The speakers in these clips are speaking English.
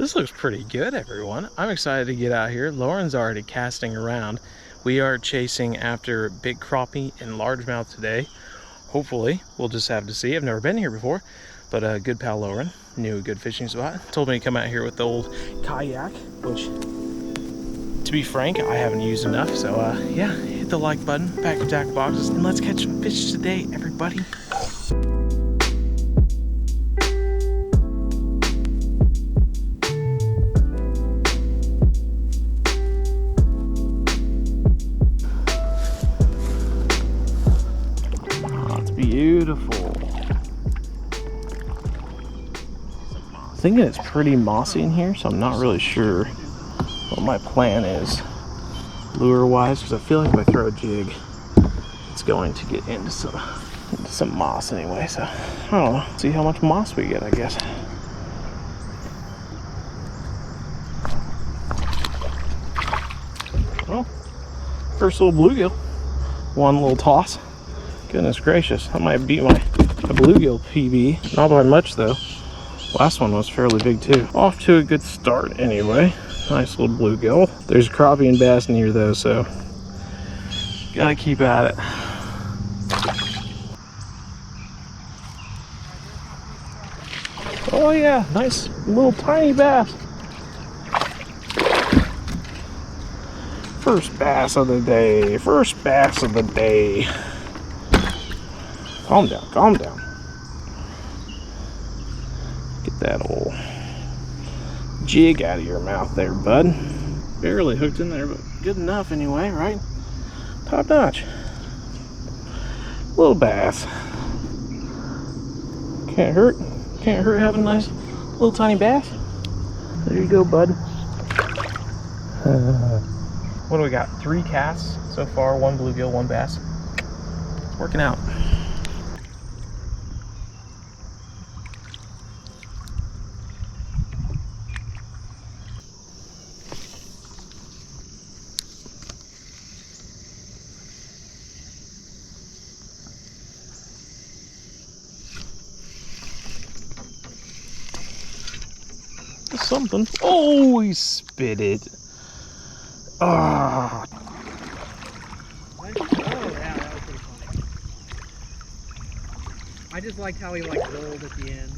This looks pretty good, everyone. I'm excited to get out here. Lauren's already casting around. We are chasing after big crappie and largemouth today. Hopefully, we'll just have to see. I've never been here before, but good pal Lauren knew a good fishing spot. Told me to come out here with the old kayak, which, to be frank, I haven't used enough. So yeah, hit the like button, pack your tackle boxes, and let's catch some fish today, everybody. Beautiful. I'm thinking it's pretty mossy in here, so I'm not really sure what my plan is lure wise, because I feel like if I throw a jig it's going to get into some moss anyway. So I don't know, see how much moss we get, I guess. Well, first little bluegill, one little toss. Goodness gracious, that might beat my bluegill PB. Not by much though. Last one was fairly big too. Off to a good start anyway. Nice little bluegill. There's crappie and bass near though, so gotta keep at it. Oh yeah, nice little tiny bass. First bass of the day. First bass of the day. Calm down, calm down. Get that old jig out of your mouth there, bud. Barely hooked in there, but good enough anyway, right? Top notch. Little bass. Can't hurt. Can't hurt having a nice little tiny bass. There you go, bud. What do we got? 3 casts so far, 1 bluegill, 1 bass. It's working out. Something. Oh, he spit it. Ah. Oh, yeah, that was pretty funny. I just liked how he rolled at the end.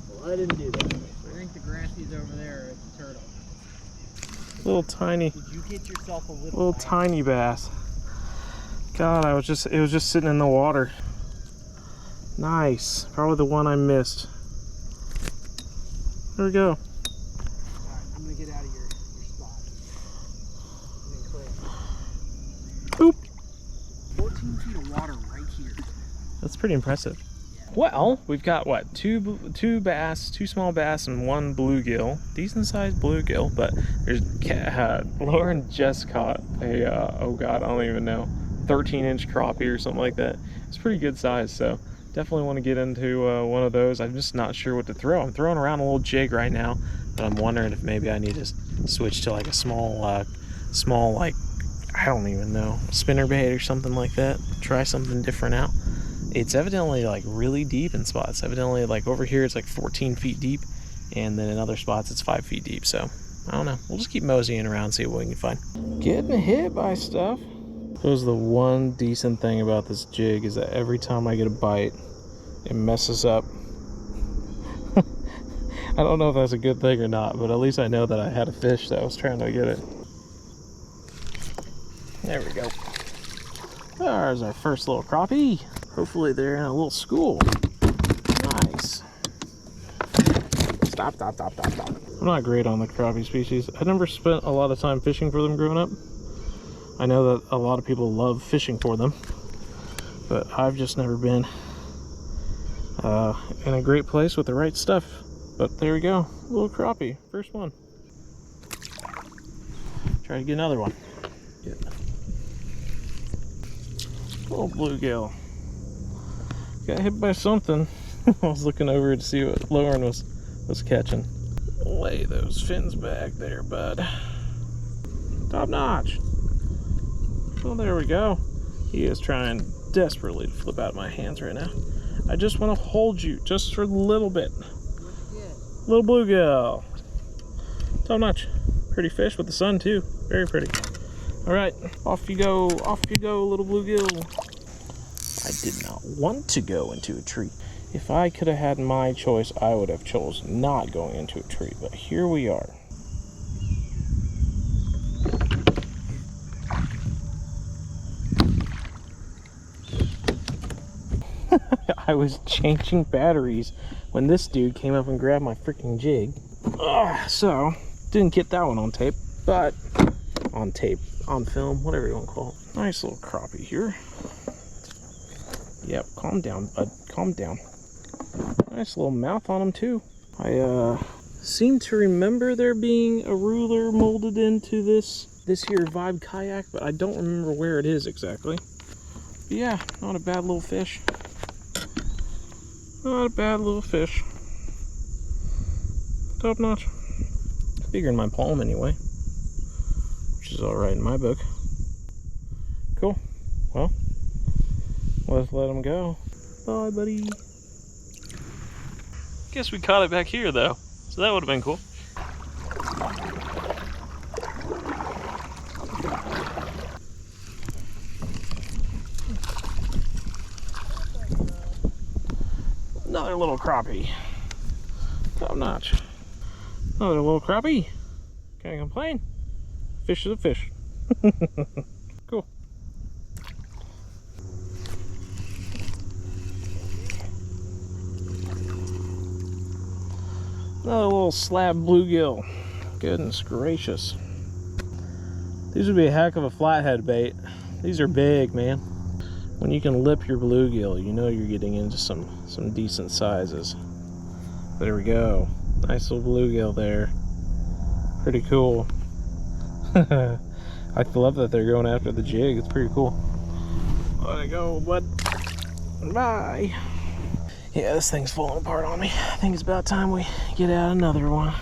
Well, I didn't do that. I think the grassie's over there. It's a turtle. Little tiny. Did you get yourself a little tiny bass? God, it was just sitting in the water. Nice. Probably the one I missed. There we go. Alright, I'm gonna get out of your spot. Boop. 14 feet of water right here. That's pretty impressive. Yeah. Well, we've got what? Two bass, 2 small bass, and 1 bluegill. Decent sized bluegill, but there's Lauren just caught a oh god, I don't even know, 13-inch crappie or something like that. It's pretty good size, so definitely want to get into one of those. I'm just not sure what to throw. I'm throwing around a little jig right now, but I'm wondering if maybe I need to switch to like a small like, I don't even know, spinnerbait or something like that. Try something different out. It's evidently like really deep in spots. Evidently like over here it's like 14 feet deep, and then in other spots it's 5 feet deep. So I don't know. We'll just keep moseying around, see what we can find. Getting hit by stuff. Suppose the one decent thing about this jig is that every time I get a bite, it messes up. I don't know if that's a good thing or not, but at least I know that I had a fish that was trying to get it. There we go. There's our first little crappie. Hopefully they're in a little school. Nice. Stop. I'm not great on the crappie species. I never spent a lot of time fishing for them growing up. I know that a lot of people love fishing for them, but I've just never been in a great place with the right stuff. But there we go, little crappie, first one. Try to get another one. Yeah. Little bluegill. Got hit by something. I was looking over to see what Lauren was catching. Lay those fins back there, bud. Top notch. Well, there we go. He is trying desperately to flip out of my hands right now. I just want to hold you just for a little bit. Little bluegill. Top notch. Pretty fish with the sun too. Very pretty. All right, off you go, little bluegill. I did not want to go into a tree. If I could have had my choice, I would have chose not going into a tree, but here we are. I was changing batteries when this dude came up and grabbed my freaking jig. So, didn't get that one on tape, but on tape, on film, whatever you want to call it. Nice little crappie here. Yep, calm down, bud, calm down. Nice little mouth on him too. I seem to remember there being a ruler molded into this here Vibe kayak, but I don't remember where it is exactly. But yeah, not a bad little fish. Not a bad little fish. Top notch. Bigger than my palm anyway, which is alright in my book. Cool. Well, let's let him go. Bye, buddy. Guess we caught it back here though, so that would have been cool. Another little crappie. Top notch. Another little crappie. Can't complain. Fish is a fish. Cool. Another little slab bluegill. Goodness gracious. These would be a heck of a flathead bait. These are big, man. When you can lip your bluegill, you know you're getting into some decent sizes. There we go. Nice little bluegill there. Pretty cool. I love that they're going after the jig. It's pretty cool. Let it go, bud. Bye. Yeah, this thing's falling apart on me. I think it's about time we get out another one.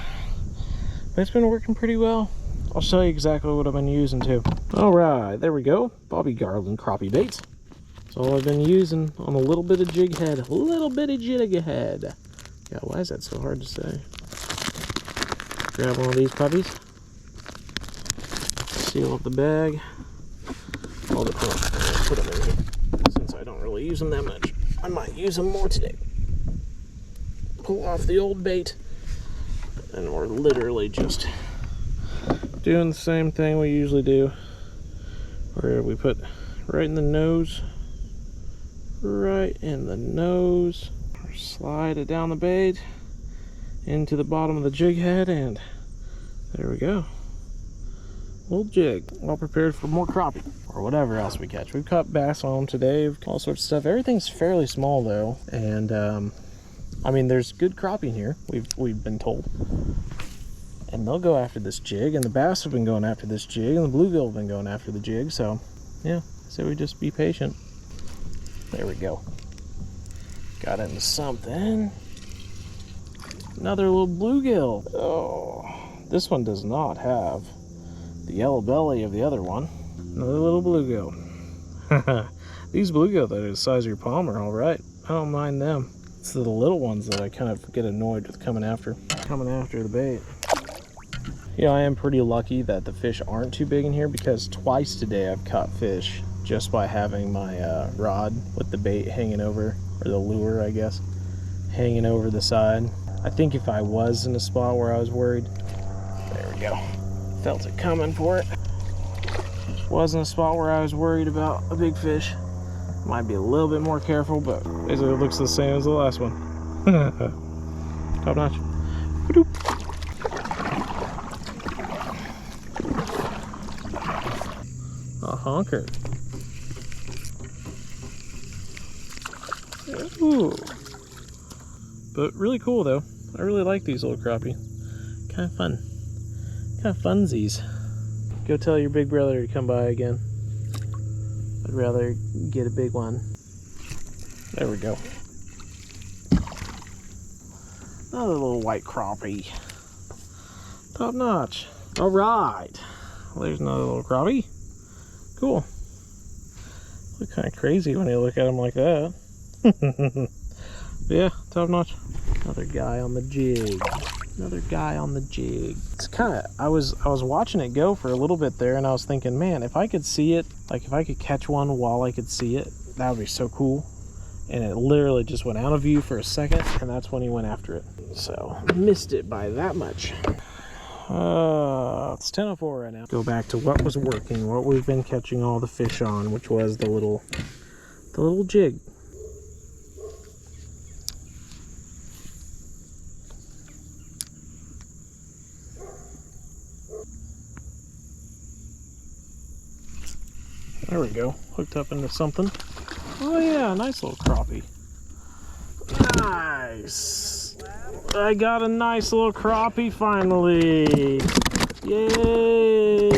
But it's been working pretty well. I'll show you exactly what I've been using too. All right, there we go. Bobby Garland crappie baits. That's all I've been using on a little bit of jig head. A little bit of jig head. Yeah, why is that so hard to say? Grab one of these puppies. Seal up the bag. All the put them in here. Since I don't really use them that much, I might use them more today. Pull off the old bait. And we're literally just doing the same thing we usually do. Where we put right in the nose. Right in the nose. Slide it down the bait into the bottom of the jig head, and there we go. Little jig, all prepared for more crappie or whatever else we catch. We've caught bass on them today, all sorts of stuff. Everything's fairly small though, and I mean, there's good crappie here. We've been told, and they'll go after this jig, and the bass have been going after this jig, and the bluegill have been going after the jig. So yeah, so we just be patient. There we go. Got into something. Another little bluegill. Oh, this one does not have the yellow belly of the other one. Another little bluegill. These bluegill that are the size of your palm are all right. I don't mind them. It's the little ones that I kind of get annoyed with coming after the bait. You know, I am pretty lucky that the fish aren't too big in here, because twice today I've caught fish just by having my rod with the bait hanging over, or the lure, I guess, hanging over the side. I think if I was in a spot where I was worried, there we go, felt it coming for it. Wasn't a spot where I was worried about a big fish, might be a little bit more careful, but basically it looks the same as the last one. Top notch. A honker. Ooh. But really cool though. I really like these little crappie. Kind of fun. Kind of funsies. Go tell your big brother to come by again. I'd rather get a big one. There we go. Another little white crappie. Top notch. All right. Well, there's another little crappie. Cool. Look kind of crazy when you look at them like that. Yeah, top notch. Another guy on the jig. Another guy on the jig. It's kind of, I was watching it go for a little bit there, and I was thinking, man, if I could see it, like if I could catch one while I could see it, that would be so cool. And it literally just went out of view for a second, and that's when he went after it. So missed it by that much. It's 10:04 right now. Go back to what was working, what we've been catching all the fish on, which was the little jig. There we go, hooked up into something. Oh yeah, nice little crappie. Nice. I got a nice little crappie finally. Yay.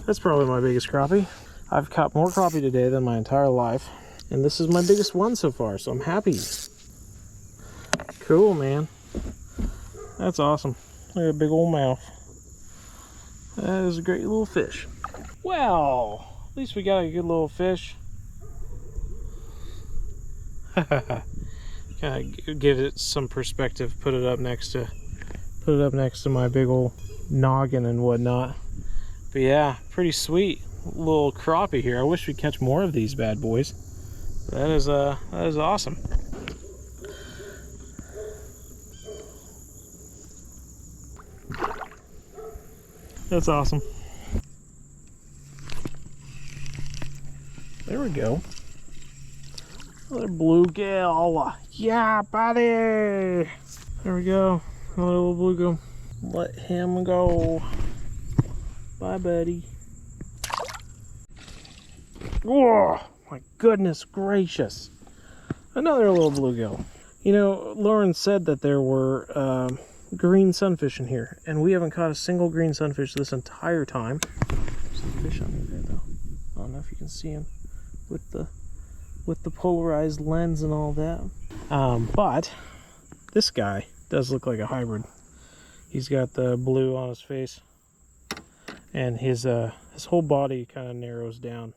That's probably my biggest crappie. I've caught more crappie today than my entire life. And this is my biggest one so far, so I'm happy. Cool, man. That's awesome. Look at that big old mouth. That is a great little fish. Well, at least we got a good little fish. Kind of give it some perspective. Put it up next to my big old noggin and whatnot. But yeah, pretty sweet little crappie here. I wish we'd catch more of these bad boys. That is awesome. That's awesome. There we go. Another bluegill. Yeah, buddy. There we go. Another little bluegill. Let him go. Bye, buddy. Whoa, my goodness gracious. Another little bluegill. You know, Lauren said that there were green sunfish in here, and we haven't caught a single green sunfish this entire time. There's some fish under there, though. I don't know if you can see him with the polarized lens and all that. But this guy does look like a hybrid. He's got the blue on his face, and his whole body kind of narrows down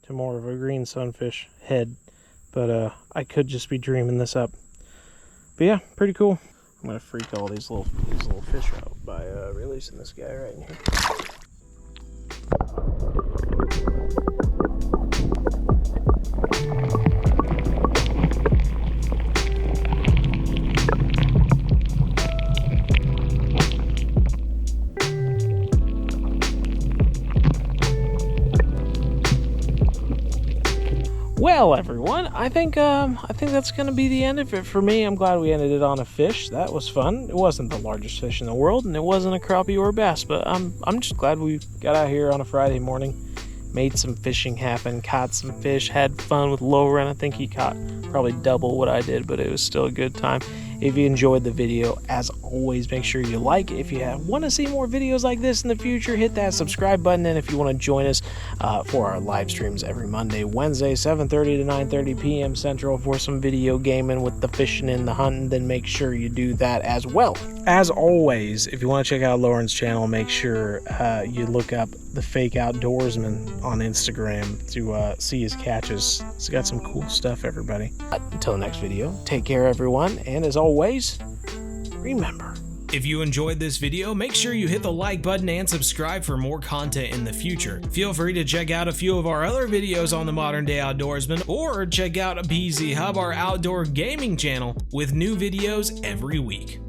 to more of a green sunfish head. But I could just be dreaming this up. But yeah, pretty cool. I'm gonna freak all these little fish out by releasing this guy right in here. Well, everyone, I think that's going to be the end of it for me. I'm glad we ended it on a fish. That was fun. It wasn't the largest fish in the world, and it wasn't a crappie or a bass, but I'm just glad we got out here on a Friday morning, made some fishing happen, caught some fish, had fun with Lauren. I think he caught probably double what I did, but it was still a good time. If you enjoyed the video, as always, make sure you like it. If you want to see more videos like this in the future, hit that subscribe button. And if you want to join us for our live streams every Monday, Wednesday, 7:30 to 9:30 p.m. Central for some video gaming with the fishing and the hunting, then make sure you do that as well. As always, if you want to check out Lauren's channel, make sure you look up the Fake Outdoorsman on Instagram to see his catches. He's got some cool stuff, everybody. Until the next video, take care, everyone, and as always, remember. If you enjoyed this video, make sure you hit the like button and subscribe for more content in the future. Feel free to check out a few of our other videos on the Modern Day Outdoorsman, or check out BZ Hub, our outdoor gaming channel, with new videos every week.